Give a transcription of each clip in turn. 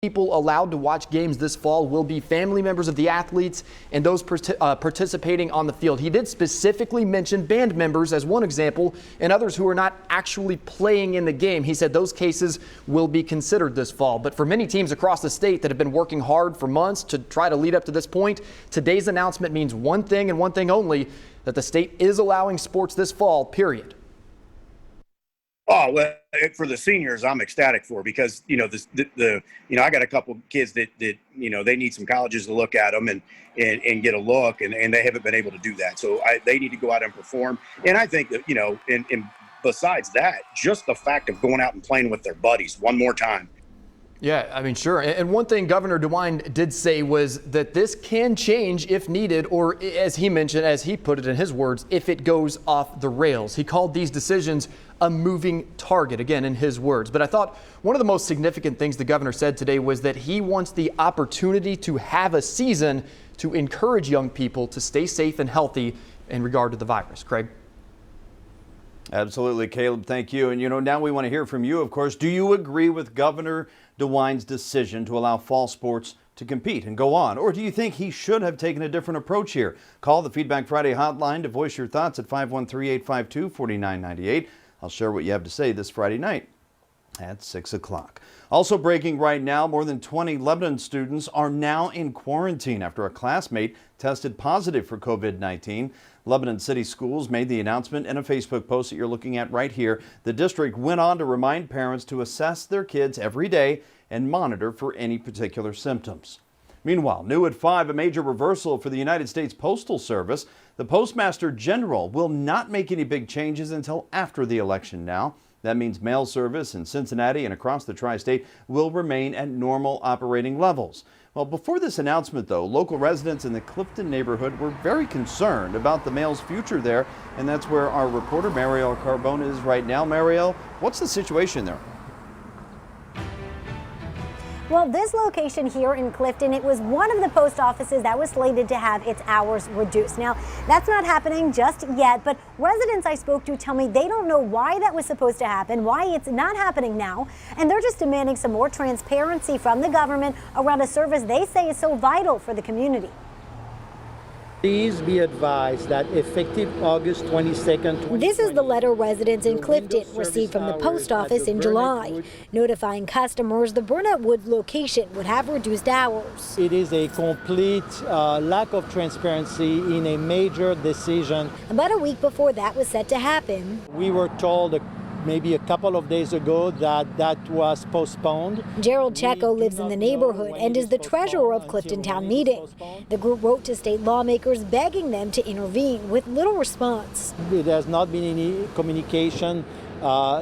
People allowed to watch games this fall will be family members of the athletes and those participating on the field. He did specifically mention band members as one example and others who are not actually playing in the game. He said those cases will be considered this fall. But for many teams across the state that have been working hard for months to try to lead up to this point, today's announcement means one thing and one thing only, that the state is allowing sports this fall, period. Oh, well, for the seniors, I'm ecstatic for, because, I got a couple kids that they need some colleges to look at them and get a look, and they haven't been able to do that. So they need to go out and perform. And I think that, and besides that, just the fact of going out and playing with their buddies one more time. Yeah, I mean, sure. And one thing Governor DeWine did say was that this can change if needed, or as he mentioned, as he put it in his words, if it goes off the rails. He called these decisions a moving target, again, in his words. But I thought one of the most significant things the governor said today was that he wants the opportunity to have a season to encourage young people to stay safe and healthy in regard to the virus. Craig? Absolutely, Caleb. Thank you. And, now we want to hear from you, of course. Do you agree with Governor DeWine's decision to allow fall sports to compete and go on? Or do you think he should have taken a different approach here? Call the Feedback Friday hotline to voice your thoughts at 513-852-4998. I'll share what you have to say this Friday night at 6 o'clock. Also breaking right now, more than 20 Lebanon students are now in quarantine after a classmate tested positive for COVID-19. Lebanon City Schools made the announcement in a Facebook post that you're looking at right here. The district went on to remind parents to assess their kids every day and monitor for any particular symptoms. Meanwhile, new at 5, a major reversal for the United States Postal Service. The Postmaster General will not make any big changes until after the election now. That means mail service in Cincinnati and across the tri-state will remain at normal operating levels. Well, before this announcement, though, local residents in the Clifton neighborhood were very concerned about the mail's future there, and that's where our reporter MARIEL CARBONE is right now. MARIEL, what's the situation there? Well, this location here in Clifton, it was one of the post offices that was slated to have its hours reduced. Now, that's not happening just yet, but residents I spoke to tell me they don't know why that was supposed to happen, why it's not happening now, and they're just demanding some more transparency from the government around a service they say is so vital for the community. Please be advised that effective August 22nd, this is the letter residents in Clifton received from the post office in July, notifying customers the Burnett Woods location would have reduced hours. It is a complete lack of transparency in a major decision. About a week before that was set to happen, we were told maybe a couple of days ago that was postponed. GERALD CHECCO lives in the neighborhood and is the treasurer of Clifton Town Meeting. The group wrote to state lawmakers begging them to intervene with little response. There has not been any communication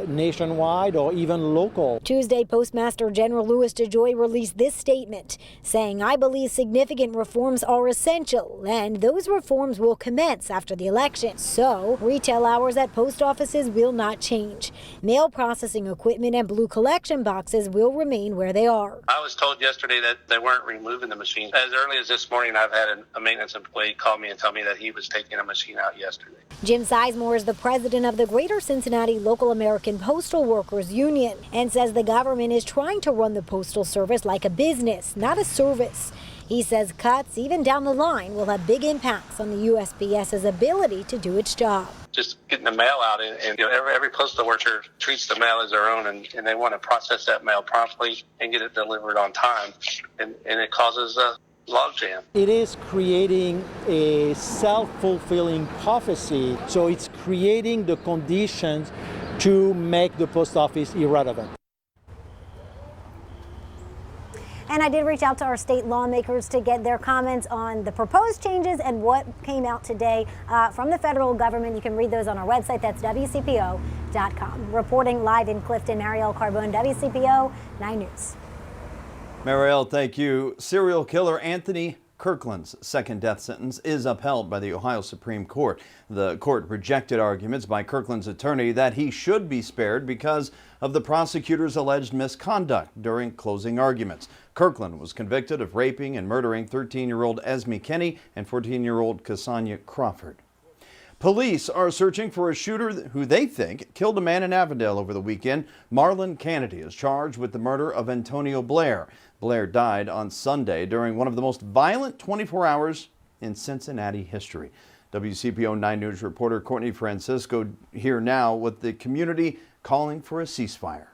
nationwide or even local. Tuesday, Postmaster General Louis DeJoy released this statement saying, "I believe significant reforms are essential and those reforms will commence after the election. So retail hours at post offices will not change. Mail processing equipment and blue collection boxes will remain where they are." I was told yesterday that they weren't removing the machines. As early as this morning, I've had a maintenance employee call me and tell me that he was taking a machine out yesterday. Jim Sizemore is the president of the Greater Cincinnati Local American Postal Workers Union and says the government is trying to run the Postal Service like a business, not a service. He says cuts, even down the line, will have big impacts on the USPS's ability to do its job. Just getting the mail out, and every postal worker treats the mail as their own, and they want to process that mail promptly and get it delivered on time, and it causes a logjam. It is creating a self-fulfilling prophecy, so it's creating the conditions to make the post office irrelevant. And I did reach out to our state lawmakers to get their comments on the proposed changes and what came out today from the federal government. You can read those on our website. That's WCPO.com. Reporting live in Clifton, MARIEL CARBONE, WCPO 9 News. MARIEL, thank you. Serial killer Anthony Kirkland's second death sentence is upheld by the Ohio Supreme Court. The court rejected arguments by Kirkland's attorney that he should be spared because of the prosecutor's alleged misconduct during closing arguments. Kirkland was convicted of raping and murdering 13-year-old Esme Kenny and 14-year-old Cassandra Crawford. Police are searching for a shooter who they think killed a man in Avondale over the weekend. Marlon Kennedy is charged with the murder of Antonio Blair. Blair died on Sunday during one of the most violent 24 hours in Cincinnati history. WCPO 9 News reporter Courtney Francisco here now with the community calling for a ceasefire.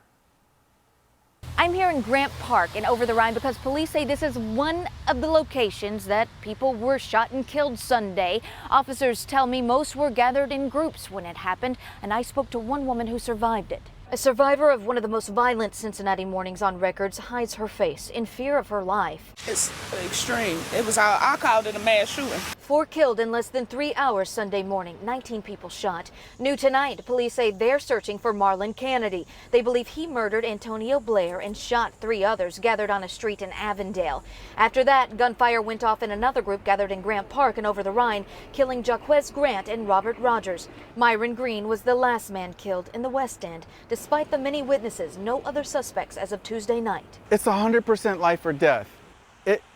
I'm here in Grant Park and Over the Rhine because police say this is one of the locations that people were shot and killed Sunday. Officers tell me most were gathered in groups when it happened, and I spoke to one woman who survived it. A survivor of one of the most violent Cincinnati mornings on records hides her face in fear of her life. It's extreme. I called it a mass shooting. 4 killed in less than 3 hours Sunday morning, 19 people shot. New tonight, police say they're searching for Marlon Kennedy. They believe he murdered Antonio Blair and shot 3 others gathered on a street in Avondale. After that, gunfire went off in another group gathered in Grant Park and Over the Rhine, killing Jaquez Grant and Robert Rogers. Myron Green was the last man killed in the West End. Despite the many witnesses, no other suspects as of Tuesday night. It's 100% life or death.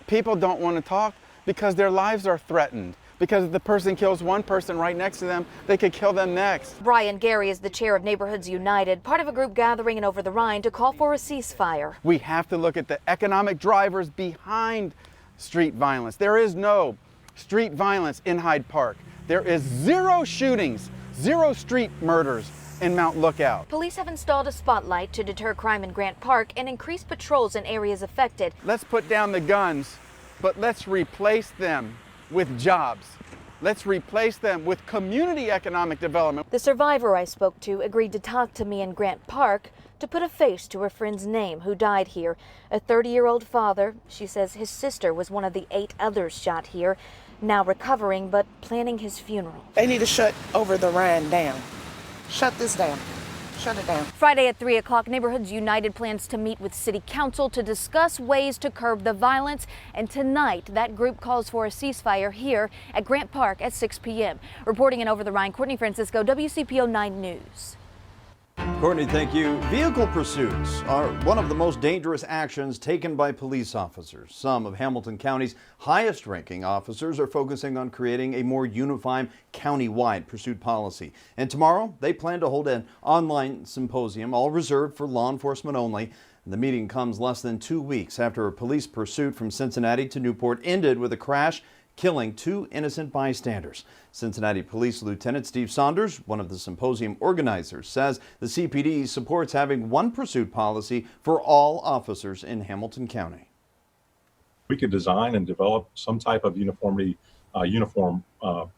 People don't want to talk because their lives are threatened. Because if the person kills one person right next to them, they could kill them next. Brian Gary is the chair of Neighborhoods United, part of a group gathering in Over the Rhine to call for a ceasefire. We have to look at the economic drivers behind street violence. There is no street violence in Hyde Park. There is 0 shootings, 0 street murders in Mount Lookout. Police have installed a spotlight to deter crime in Grant Park and increase patrols in areas affected. Let's put down the guns, but let's replace them with jobs. Let's replace them with community economic development. The survivor I spoke to agreed to talk to me in Grant Park to put a face to her friend's name who died here. A 30-year-old father. She says his sister was one of the 8 others shot here, now recovering but planning his funeral. They need to shut Over the Rhine down. Shut this down. Shut it down. Friday at 3 o'clock, Neighborhoods United plans to meet with City Council to discuss ways to curb the violence. And tonight, that group calls for a ceasefire here at Grant Park at 6 p.m. Reporting in Over the Rhine, Courtney Francisco, WCPO 9 News. Courtney, thank you. Vehicle pursuits are one of the most dangerous actions taken by police officers. Some of Hamilton County's highest-ranking officers are focusing on creating a more unified county-wide pursuit policy. And tomorrow, they plan to hold an online symposium, all reserved for law enforcement only. The meeting comes less than 2 weeks after a police pursuit from Cincinnati to Newport ended with a crash, killing 2 innocent bystanders. Cincinnati Police Lieutenant Steve Saunders, one of the symposium organizers, says the CPD supports having one pursuit policy for all officers in Hamilton County. We could design and develop some type of uniform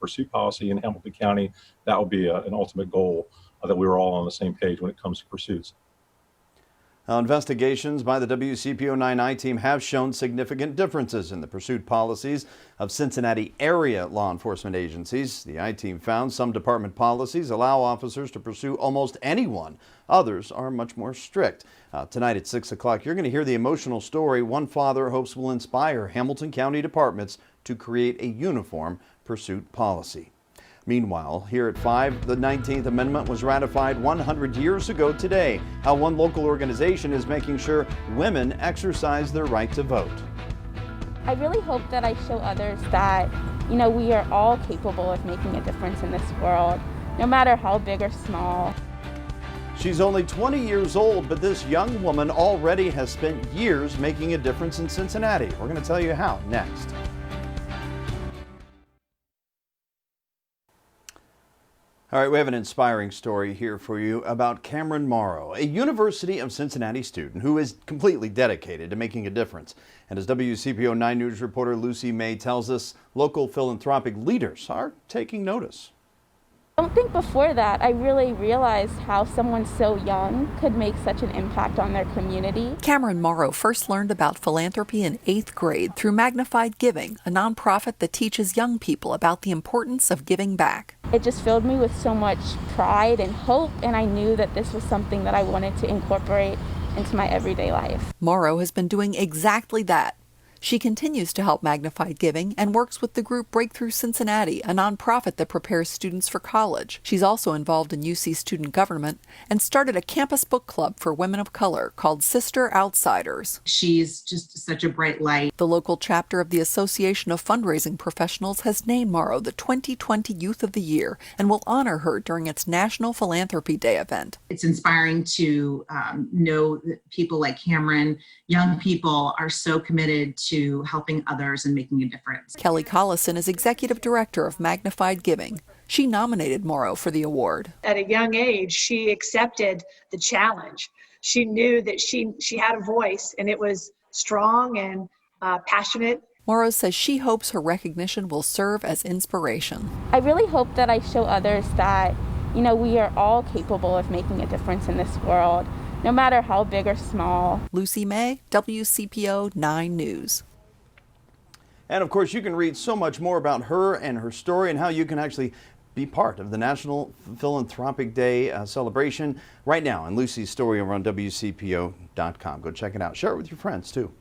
pursuit policy in Hamilton County. That would be an ultimate goal, that we were all on the same page when it comes to pursuits. Investigations by the WCPO 9I team have shown significant differences in the pursuit policies of Cincinnati area law enforcement agencies. The I-team found some department policies allow officers to pursue almost anyone. Others are much more strict. Tonight at 6 o'clock, you're going to hear the emotional story one father hopes will inspire Hamilton County departments to create a uniform pursuit policy. Meanwhile, here at 5, the 19th Amendment was ratified 100 years ago today. How one local organization is making sure women exercise their right to vote. I really hope that I show others that, we are all capable of making a difference in this world, no matter how big or small. She's only 20 years old, but this young woman already has spent years making a difference in Cincinnati. We're going to tell you how next. All right, we have an inspiring story here for you about Camryn Morrow, a University of Cincinnati student who is completely dedicated to making a difference. And as WCPO 9 News reporter Lucy May tells us, local philanthropic leaders are taking notice. I don't think before that I really realized how someone so young could make such an impact on their community. Camryn Morrow first learned about philanthropy in 8th grade through Magnified Giving, a nonprofit that teaches young people about the importance of giving back. It just filled me with so much pride and hope, and I knew that this was something that I wanted to incorporate into my everyday life. Morrow has been doing exactly that. She continues to help Magnified Giving and works with the group Breakthrough Cincinnati, a nonprofit that prepares students for college. She's also involved in UC student government and started a campus book club for women of color called Sister Outsiders. She's just such a bright light. The local chapter of the Association of Fundraising Professionals has named Morrow the 2020 Youth of the Year and will honor her during its National Philanthropy Day event. It's inspiring to know that people like Camryn, young people, are so committed to helping others and making a difference. Kelly Collison is executive director of Magnified Giving. She nominated Morrow for the award. At a young age, she accepted the challenge. She knew that she had a voice, and it was strong and passionate. Morrow says she hopes her recognition will serve as inspiration. I really hope that I show others that, we are all capable of making a difference in this world, no matter how big or small. Lucy May, WCPO 9 News. And of course, you can read so much more about her and her story and how you can actually be part of the National Philanthropic Day celebration right now. And Lucy's story over on WCPO.com. Go check it out. Share it with your friends, too.